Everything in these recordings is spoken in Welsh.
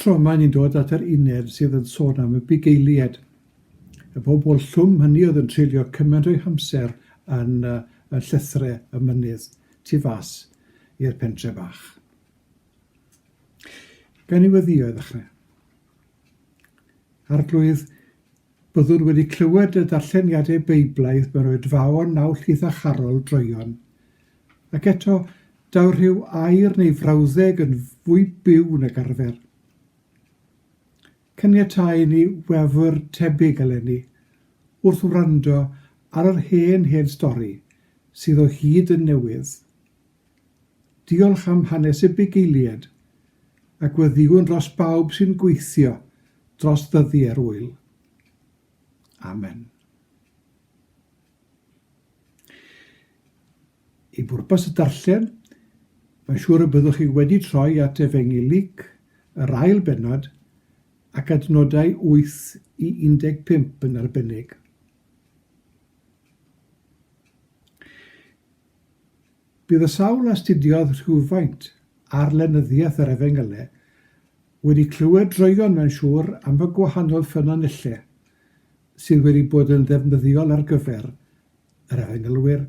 tro yma ni'n dod at yr uned sydd yn sôn am y Bugeiliaid. Y bobl llwm hynny oedd yn treulio cymaint o'i hamser yn llythrau y mynydd tu fas i'r pentre bach. Gan i weddio i ddechrau. Arglwydd byddwn wedi clywed y darlleniadau Beiblaidd mewn oedfaon naw llith a charol droion, ac eto daw rhyw air neu frawddeg yn fwy byw nag arfer. Caniatáu ni wefr tebyg eleni wrth wrando ar yr hen stori sydd o hyd yn newydd. Diolch am hanes y Bugeiliaid ac weddiwn dros bawb sy'n gweithio dros ddyddiau'r wyl. Amen. I bwrpas y darllen, mae'n siŵr y byddwch chi wedi troi at Efengylig, yr ail bennod, ac adnodau 8 i 15 yn arbennig. Bydd y sawl astudiodd rhywfaint ar lenyddiaeth yr Efengylau wedi clywed droion mae'n siŵr am y gwahanol ffynonellau sydd wedi bod yn ddefnyddiol ar gyfer yr Efengylwyr.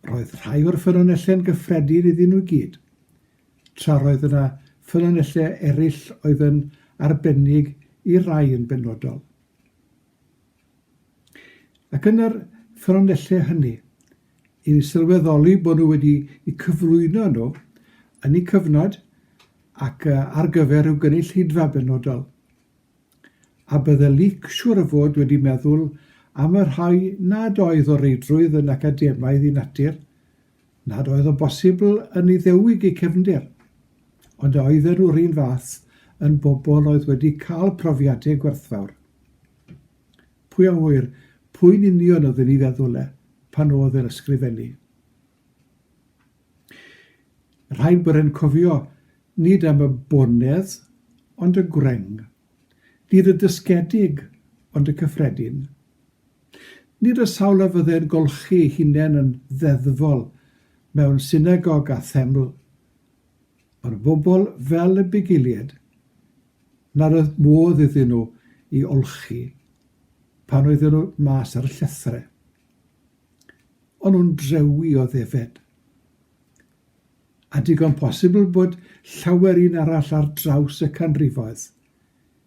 Roedd rhai o'r ffynonellau yn gyffredin iddyn nhw gyd, tra roedd yna ffynonellau eraill oedd yn arbennig i rai yn benodol. Ac yn yr ffynonellau hynny, i ni sylweddoli bod nhw wedi cyflwyno nhw yn eu cyfnod ac ar gyfer i'w gynulleidfa benodol. A bydde Luc siŵr o fod wedi meddwl am y rhai nad oedd o reidrwydd yn academaidd i natur, nad oedd o bosibl yn ei ddewig eu cefndir, ond oedden nhw'r un fath yn bobl oedd wedi cael profiadau gwerthfawr. Pwy a hwyr, pwy'n union oedd yn ei feddwl pan oedd yn ysgrifennu. Rhaid bod yn cofio nid am y bonedd, ond y gwreng. Nid y dysgedig, ond y cyffredin. Nid y sawl a fydde'n golchi hunain yn ddeddfol mewn synagog a theml, ond bobl fel y Bugeiliaid, nad oedd modd iddyn nhw i olchi pan oedden nhw mas ar y llethrau. Ond nhw'n drewi o ddefed. A digon posibl bod llawer un arall ar draws y canrifoedd,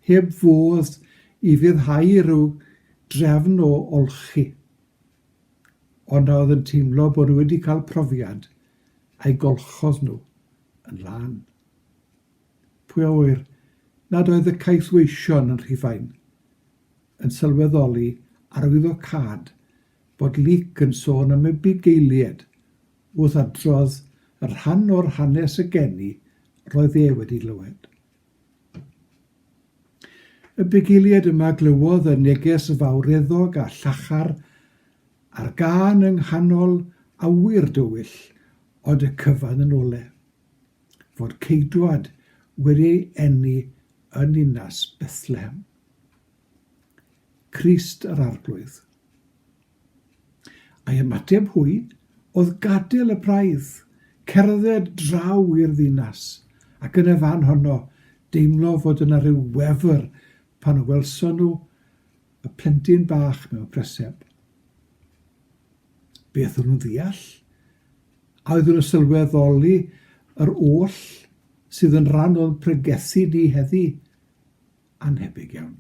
heb fodd i fyddhau rhyw drefn o olchi, ond oedd yn teimlo bod nhw wedi cael profiad a'i golchodd nhw yn lan. Pwy a wyr, nad oedd y caethweision yn rhifain, yn sylweddoli ar wyddocad bod Luc yn sôn am y Bugeiliaid wrth adrodd yr rhan o'r hanes y geni roedd wedi glywed. Y Bugeiliaid yma glywodd y neges fawreddog a llachar ar gân yng nghanol awyr dywyll od y cyfan yn ole, fod ceidwad wedi eni yn Ninas Bethlehem. Crist yr arglwydd. A'i ymateb hwy oedd gadael y braidd, cerdded draw i'r ddinas, ac yn y fan honno deimlo fod yna rhyw wefr pan welson nhw y plentyn bach mewn preseb. Beth o'n nhw'n ddeall? A oedden nhw'n sylweddoli yr oll sydd yn rhan o'n pregethu ni heddi? Anhebyg iawn.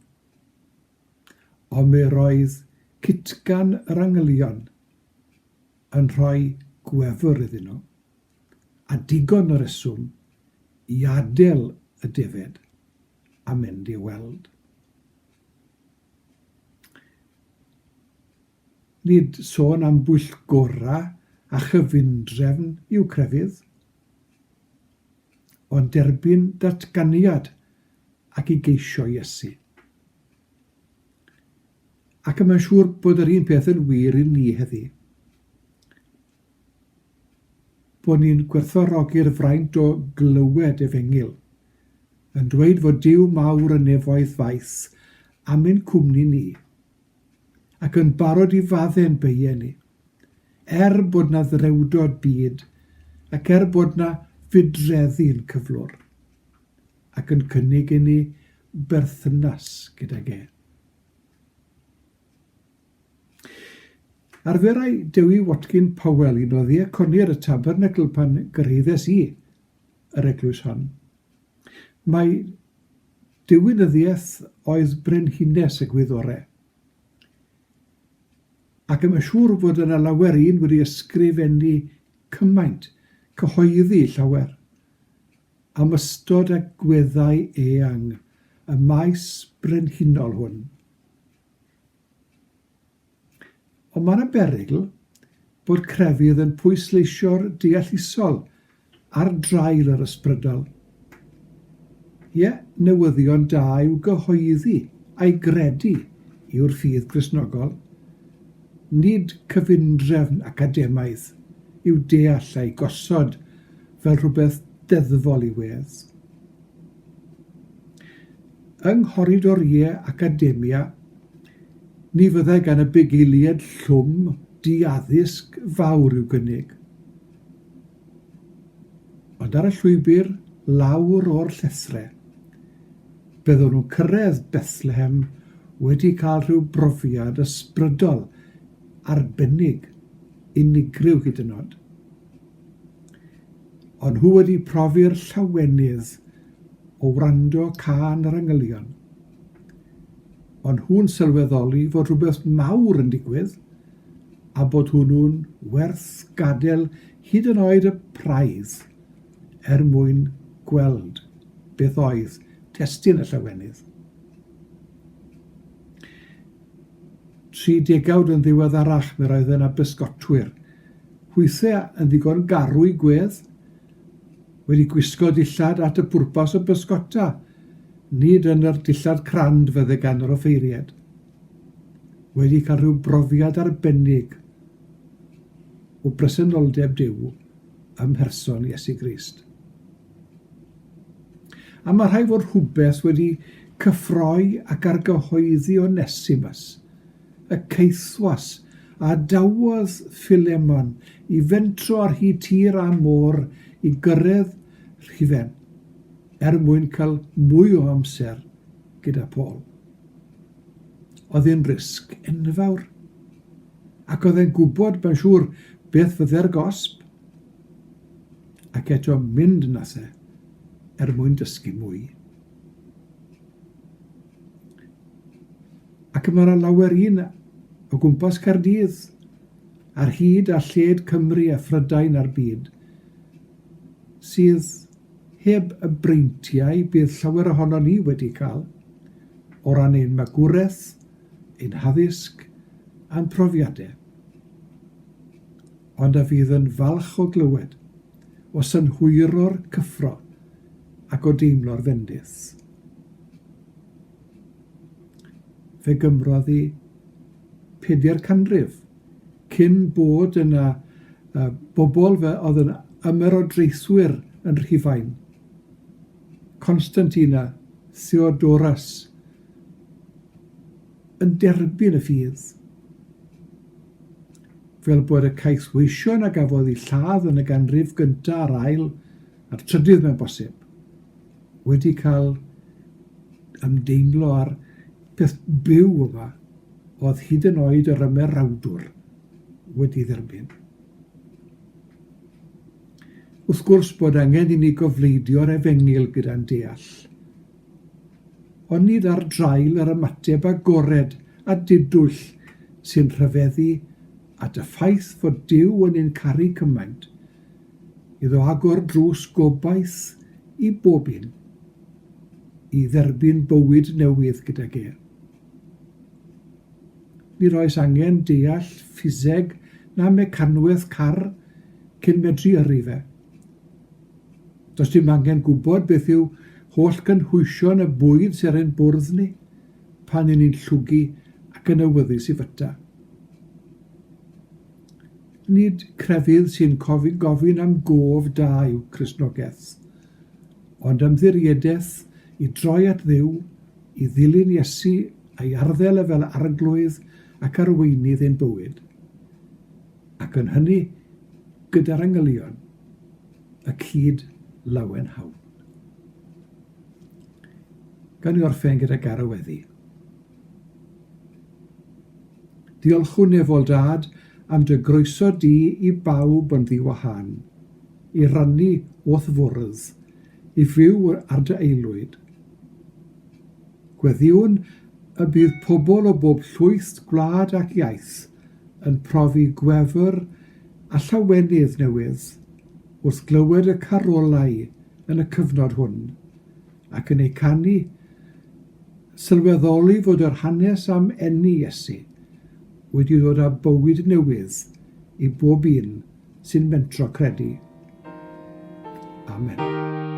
Ond mi roedd citgan yr angylion yn rhoi gwefr iddyn nhw, a digon o reswm i adael y defed a mynd i weld. Nid sôn am bwyllgora a chyfundrefn i'w crefydd, ond derbyn datganiad ac i geisio Iesu. Ac yma'n siŵr bod yr un peth yn wir i ni heddi. Bod ni'n gwerthfawrogi'r fraint o glywed Efengyl, yn dweud fod Duw mawr yn nefoedd faith am ein cwmni ni, ac yn barod i fadde'n beie ni, bod na ddrewdod byd, ac bod na fydreddu'n cyflwr. ac yn cynnig i ni berthynas gydag e. Arferai Dewi Watkin Powell i o ddiaconiad y tabernacl pan gyrhaeddes i yr eglwys hon. Mae diwinyddiaeth oedd brenhines y gwyddorau. Ac yn siŵr fod yna lawer un wedi ysgrifennu cymaint, cyhoeddi llawer, am ystod a gweddau eang y maes brenhinol hwn. Ond mae'n berygl bod crefydd yn pwysleisio'r deallusol ar drail yr ysbrydol. Ie, newyddion da yw gyhoeddi a'i gredu yw'r ffydd Cristnogol. Nid cyfundrefn academaidd yw deall a'i gosod fel rhywbeth deddfol i wedd. Yng nghoridoriau academia, ni fyddai gan y Bugeiliaid llwm di-addysg fawr i'w gynnig. Ond ar y llwybr lawr o'r llethre, byddwn nhw'n cyrraedd Bethlehem wedi cael rhyw brofiad ysbrydol arbennig, unigryw hyd yn oed. Ond nhw wedi profi'r llawenydd o wrando can yr angylion. Ond nhw'n sylweddoli fod rhywbeth mawr yn digwydd a bod hwnnw'n werth gadael hyd yn oed y praidd mwyn gweld beth oedd testun y llawenydd. 30 yn ddiweddarach mi roedd yna bysgotwyr, hwythau yn ddigon garw i gwedd, wedi gwisgo dillad at y pwrpas y bysgota, nid yn yr dillad crand fydde gan yr offeiriad. Wedi cael rhyw brofiad arbennig o bresenoldeb Duw ym mherson Iesu Grist. A mae rhaid fod rhywbeth wedi cyffroi ac argyhoeddi Onesimus, y ceithwas a dawodd Philemon i fentro ar hyd tir a môr i gyrraedd Rhufen mwyn cael mwy o amser gyda Paul. Oedd e'n risg enfawr, ac oedd e'n gwybod mae'n siŵr beth fydde'r gosb, ac eto mynd nath mwyn dysgu mwy. Ac mae'r lawer un o gwmpas Caerdydd, ar hyd a lled Cymru a Phrydain a'r byd, sydd heb y breintiau bydd llawer ohono ni wedi cael, o ran ein magwraeth, ein haddysg a'n profiadau. Ond a fydd yn falch o glywed, o synhwyro'r cyffro ac o deimlo'r fendith. Fe gymrodd i 4 canrif, cyn bod yna bobl oedd yn ymerodreithwyr yn Rhufain. Constantina, Theodoras, yn derbyn y ffydd. Fel bod y caethweision a gafodd ei lladd yn y ganrif gyntaf a'r ail, a'r trydydd mewn bosib, wedi cael ymdeimlo ar beth byw yma oedd hyd yn oed yr ymerawdwr wedi dderbyn. Wrth gwrs bod angen i ni gofleidio'r efengil gyda'n deall. Ond nid ar drail yr ymateb agored a didwyll sy'n rhyfeddu at y ffaith fod Duw yn ein caru cymaint, iddo agor drws gobaith i bob un, i dderbyn bywyd newydd gydag e. Nid oes angen deall ffiseg na mecanwaith car cyn medru yrru fe. Does dim angen gwybod beth yw holl gynhwysion y bwyd sy'n ein bwrdd ni pan ni'n llwgu ac yn awyddus i fyta. Nid crefydd sy'n gofyn am gof da yw Cristnogaeth, ond ymddiriedeth i droi at Dduw, i ddilyn Iesu a'i arddel fel arglwydd ac arweinydd ein bywyd. Ac yn hynny, gyda'r angylion, y cyd lawen hawn. gan i orffen gyda garyweddi. Diolchwn efo Dad am dy groeso di i bawb yn ddiwahân, i rannu wrth fwrdd, i fyw ar dy aelwyd. Gweddiwn y bydd pobl o bob llwyth, gwlad ac iaith yn profi gwefr a llawenydd newydd wrth glywed y carolau yn y cyfnod hwn, ac yn ei canu, sylweddoli fod yr hanes am eni Iesu wedi dod â bywyd newydd i bob un sy'n mentro credu. Amen.